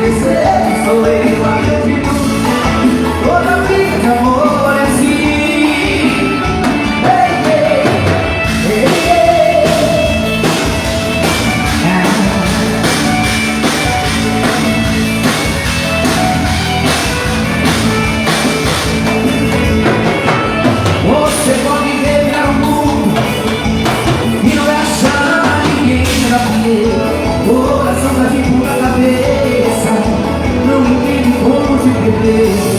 esquecer, sou eu, acredito. Toda vida de amor é assim. Ei, ei, ei, ei. Você pode viver no mundo e não achar ninguém pra ver. Coração tá de ponta cabeça, não entende como te perder.